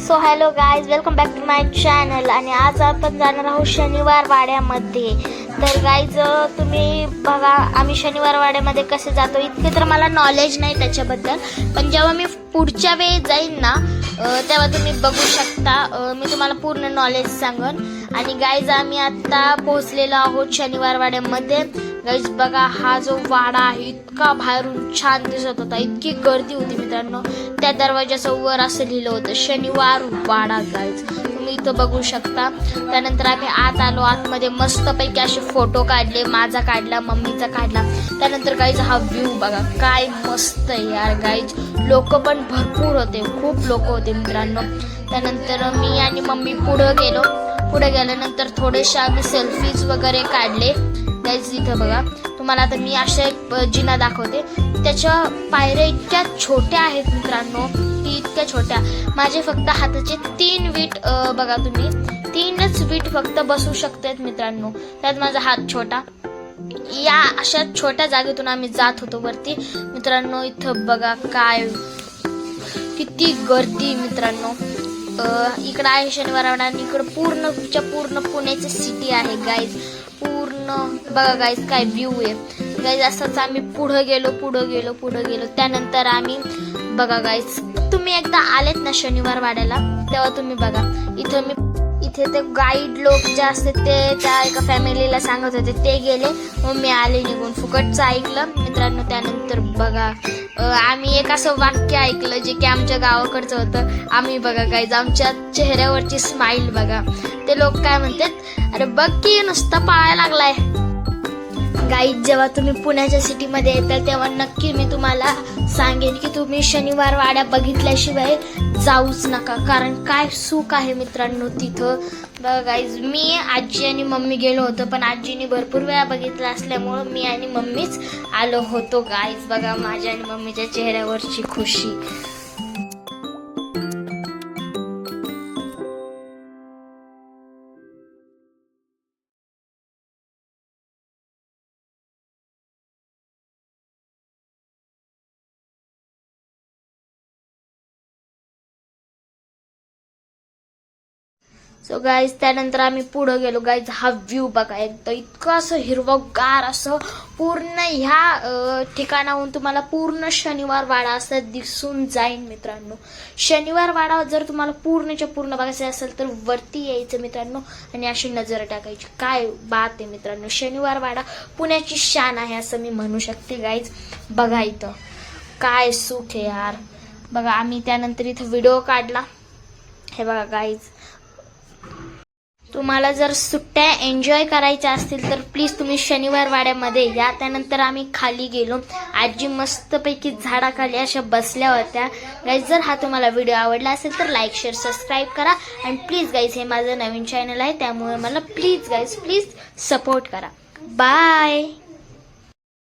So hello guys, welcome back to my channel. आणि आज आपण जाणार आहोत शनिवार वाड्यामध्ये. तर गाईज तुम्ही बघा, आम्ही शनिवार वाड्यामध्ये कसे जातो इतके तर मला नॉलेज नाही त्याच्याबद्दल, पण जेव्हा मी पुढच्या वेळी जाईन ना तेव्हा तुम्ही बघू शकता, मी तुम्हाला पूर्ण नॉलेज सांगन. आणि गाईज आम्ही आता पोहोचलेलो आहोत शनिवार वाड्यामध्ये. गाईज बघा, हा जो वाडा आहे इतका बाहेरून छान दिसत होता, इतकी गर्दी होती मित्रांनो. त्या दरवाजाचं वर असं लिहिलं होतं शनिवार वाडा. गाईज तुम्ही इथं बघू शकता. त्यानंतर आम्ही आत आलो. आतमध्ये मस्तपैकी असे फोटो काढले, माझा काढला, मम्मीचा काढला. त्यानंतर गाईज हा व्ह्यू बघा, काय मस्त आहे यार. गाईज लोक पण भरपूर होते, खूप लोक होते मित्रांनो. त्यानंतर मी आणि मम्मी पुढे गेल्यानंतर थोडेसे आम्ही सेल्फीज वगैरे काढले. गाईज इथं बघा, तुम्हाला आता मी अशा एक जिना दाखवते. त्याच्या पायऱ्या इतक्या छोट्या आहेत मित्रांनो, ती इतक्या छोट्या. माझे फक्त हाताचे 3 वीट बघा तुम्ही, 3च वीट फक्त बसू शकतात मित्रांनो. त्यात माझा हात छोटा. या अशा छोट्या जागेतून आम्ही जात होतो वरती मित्रांनो. इथं बघा काय किती गर्दी मित्रांनो. इकडं आहे शनिवार वाडा आणि इकडं पूर्ण पुण्याची सिटी आहे गाईज. पूर्ण बघा गाईज काय व्ह्यू आहे. गाईज असंच आम्ही पुढं गेलो. त्यानंतर आम्ही बघा गाईज, तुम्ही एकदा आलेत ना शनिवार वाड्याला तेव्हा तुम्ही बघा, इथे ते गाईड लोक जे असतात ते त्या एका फॅमिलीला सांगत होते, ते गेले, मग मी आले निघून. फुकटचं ऐकलं मित्रांनो. त्यानंतर बघा आम्ही एक असं वाक्य ऐकलं जे की आमच्या गावाकडचं होतं. आम्ही बघा गाईज, आमच्या चेहऱ्यावरची स्माइल बघा. ते लोक काय म्हणतात, अरे बघ की नुसता पळायला लागलाय. गाईज जेव्हा तुम्ही पुण्याच्या सिटीमध्ये येताल तेव्हा नक्की मी तुम्हाला सांगेन की तुम्ही शनिवार वाड्या बघितल्याशिवाय जाऊच नका, कारण काय सुख आहे मित्रांनो तिथं. बघा गाईज, मी आजी आणि मम्मी गेलो होतो, पण आजीने भरपूर वेळा बघितलं असल्यामुळं मी आणि मम्मीच आलो होतो. गाईज बघा माझ्या आणि मम्मीच्या चेहऱ्यावरची खुशी. सो गाईज त्यानंतर आम्ही पुढे गेलो. गाईज हा व्ह्यू बघा, एकदा इतकं असं हिरवगार असं पूर्ण ह्या ठिकाणाहून तुम्हाला पूर्ण शनिवार वाडा असं दिसून जाईल मित्रांनो. शनिवार वाडा जर तुम्हाला पूर्णच्या पूर्ण बघायचं असेल तर वरती यायचं मित्रांनो आणि अशी नजर टाकायची. काय बात आहे मित्रांनो, शनिवार वाडा पुण्याची शान आहे असं मी म्हणू शकते. गाईज बघा इथं काय सुख आहे यार. बघा आम्ही त्यानंतर इथं व्हिडिओ काढला. हे बघा गाईज, तुम्हाला जर सुट्ट्या एन्जॉय करायच्या असतील तर प्लीज तुम्ही शनिवार वाड्यामध्ये या. त्यानंतर आम्ही खाली गेलो. आजी मस्तपैकी झाडाखाली अशा बसल्या होत्या. गाईज जर हा तुम्हाला व्हिडिओ आवडला असेल तर लाईक, शेअर, सबस्क्राईब करा. आणि प्लीज गाईज, हे माझं नवीन चॅनल आहे त्यामुळे मला प्लीज गाईज प्लीज सपोर्ट करा. बाय.